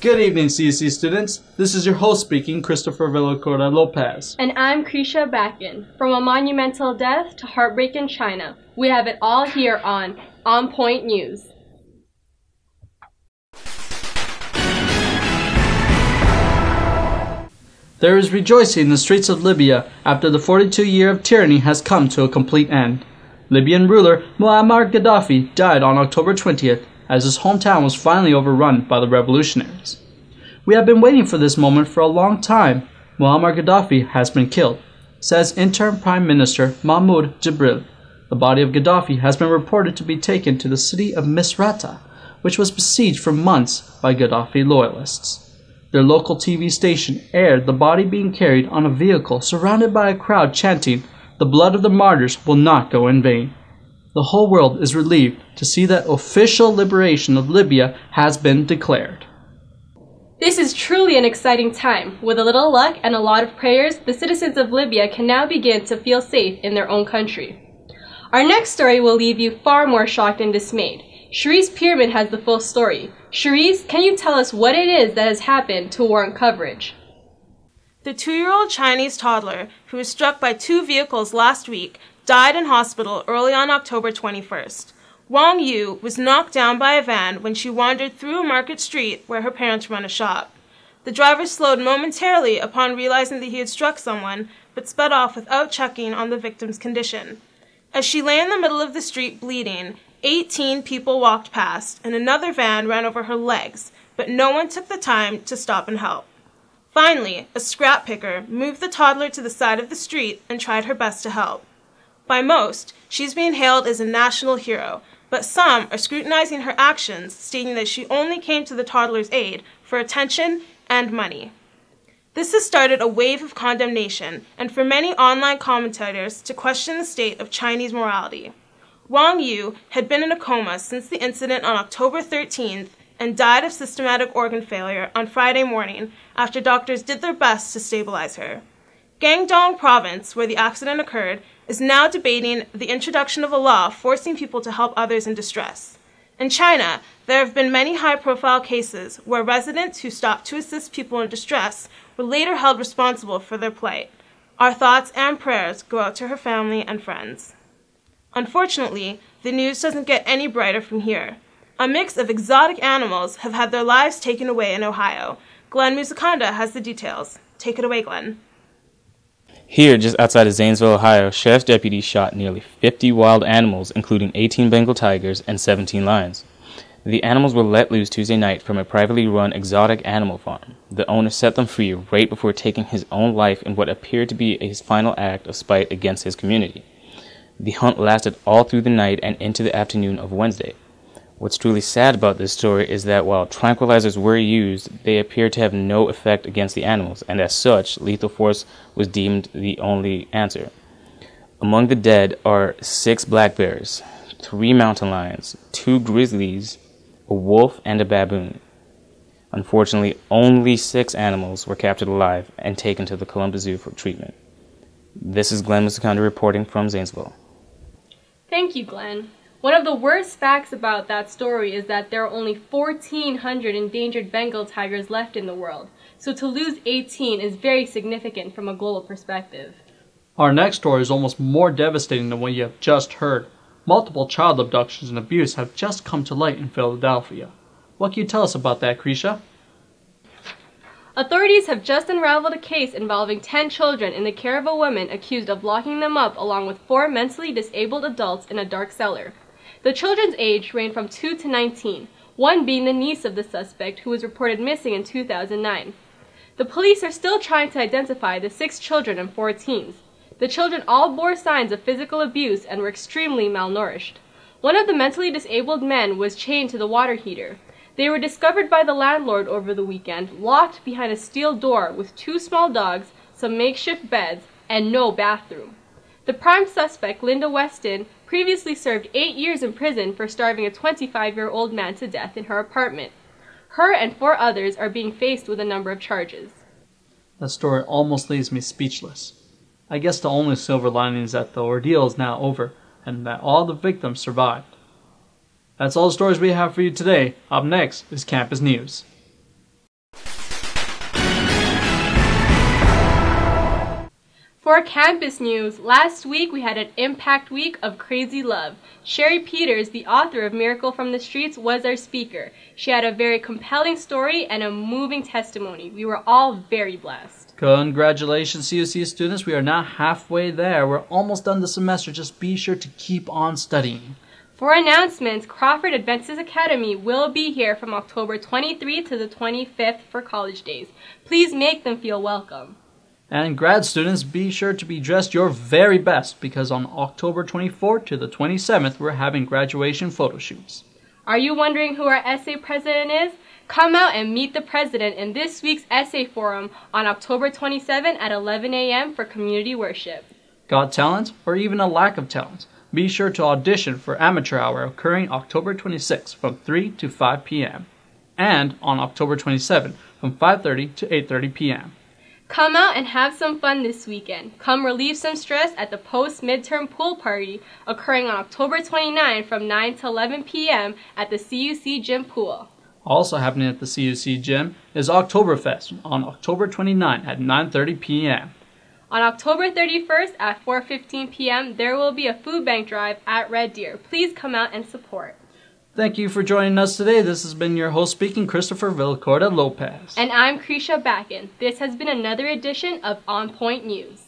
Good evening, CC students. This is your host speaking, Christopher Villacorta Lopez. And I'm Krisha Backen. From a monumental death to heartbreak in China, we have it all here On Point News. There is rejoicing in the streets of Libya after the 42-year of tyranny has come to a complete end. Libyan ruler Muammar Gaddafi died on October 20th as his hometown was finally overrun by the revolutionaries. We have been waiting for this moment for a long time. Muammar Gaddafi has been killed, says interim Prime Minister Mahmoud Jibril. The body of Gaddafi has been reported to be taken to the city of Misrata, which was besieged for months by Gaddafi loyalists. Their local TV station aired the body being carried on a vehicle surrounded by a crowd chanting, "The blood of the martyrs will not go in vain." The whole world is relieved to see that official liberation of Libya has been declared. This is truly an exciting time. With a little luck and a lot of prayers, the citizens of Libya can now begin to feel safe in their own country. Our next story will leave you far more shocked and dismayed. Cherise Pierman has the full story. Cherise, can you tell us what it is that has happened to warrant coverage? The 2-year-old Chinese toddler, who was struck by 2 vehicles last week, died in hospital early on October 21st. Wang Yu was knocked down by a van when she wandered through a market street where her parents run a shop. The driver slowed momentarily upon realizing that he had struck someone, but sped off without checking on the victim's condition. As she lay in the middle of the street bleeding, 18 people walked past, and another van ran over her legs, but no one took the time to stop and help. Finally, a scrap picker moved the toddler to the side of the street and tried her best to help. By most, she's being hailed as a national hero, but some are scrutinizing her actions, stating that she only came to the toddler's aid for attention and money. This has started a wave of condemnation, and for many online commentators to question the state of Chinese morality. Wang Yu had been in a coma since the incident on October 13th and died of systematic organ failure on Friday morning after doctors did their best to stabilize her. Guangdong Province, where the accident occurred, is now debating the introduction of a law forcing people to help others in distress. In China, there have been many high-profile cases where residents who stopped to assist people in distress were later held responsible for their plight. Our thoughts and prayers go out to her family and friends. Unfortunately, the news doesn't get any brighter from here. A mix of exotic animals have had their lives taken away in Ohio. Glenn Musakanda has the details. Take it away, Glenn. Here, just outside of Zanesville, Ohio, sheriff's deputies shot nearly 50 wild animals, including 18 Bengal tigers and 17 lions. The animals were let loose Tuesday night from a privately run exotic animal farm. The owner set them free right before taking his own life in what appeared to be his final act of spite against his community. The hunt lasted all through the night and into the afternoon of Wednesday. What's truly sad about this story is that while tranquilizers were used, they appeared to have no effect against the animals, and as such, lethal force was deemed the only answer. Among the dead are 6 black bears, 3 mountain lions, 2 grizzlies, a wolf, and a baboon. Unfortunately, only 6 animals were captured alive and taken to the Columbus Zoo for treatment. This is Glenn Musakanda reporting from Zanesville. Thank you, Glenn. One of the worst facts about that story is that there are only 1,400 endangered Bengal tigers left in the world, so to lose 18 is very significant from a global perspective. Our next story is almost more devastating than what you have just heard. Multiple child abductions and abuse have just come to light in Philadelphia. What can you tell us about that, Krisha? Authorities have just unraveled a case involving 10 children in the care of a woman accused of locking them up along with 4 mentally disabled adults in a dark cellar. The children's age ranged from 2 to 19, one being the niece of the suspect who was reported missing in 2009. The police are still trying to identify the 6 children and 4 teens. The children all bore signs of physical abuse and were extremely malnourished. One of the mentally disabled men was chained to the water heater. They were discovered by the landlord over the weekend, locked behind a steel door with 2 small dogs, some makeshift beds, and no bathroom. The prime suspect, Linda Weston, previously served 8 years in prison for starving a 25-year-old man to death in her apartment. Her and 4 others are being faced with a number of charges. That story almost leaves me speechless. I guess the only silver lining is that the ordeal is now over, and that all the victims survived. That's all the stories we have for you today. Up next is Campus News. For campus news, last week we had an impact week of crazy love. Sherry Peters, the author of Miracle from the Streets, was our speaker. She had a very compelling story and a moving testimony. We were all very blessed. Congratulations, CUC students. We are now halfway there. We're almost done the semester. Just be sure to keep on studying. For announcements, Crawford Adventist Academy will be here from October 23rd to the 25th for college days. Please make them feel welcome. And grad students, be sure to be dressed your very best because on October 24th to the 27th, we're having graduation photo shoots. Are you wondering who our essay president is? Come out and meet the president in this week's essay forum on October 27 at 11 a.m. for community worship. Got talent or even a lack of talent? Be sure to audition for Amateur Hour occurring October 26 from 3 to 5 p.m. and on October 27 from 5:30 to 8:30 p.m. Come out and have some fun this weekend. Come relieve some stress at the post-midterm pool party occurring on October 29 from 9 to 11 p.m. at the CUC Gym Pool. Also happening at the CUC Gym is Oktoberfest on October 29 at 9:30 p.m. On October 31st at 4:15 p.m., there will be a food bank drive at Red Deer. Please come out and support. Thank you for joining us today. This has been your host speaking, Christopher Villacorta Lopez. And I'm Krisha Backen. This has been another edition of On Point News.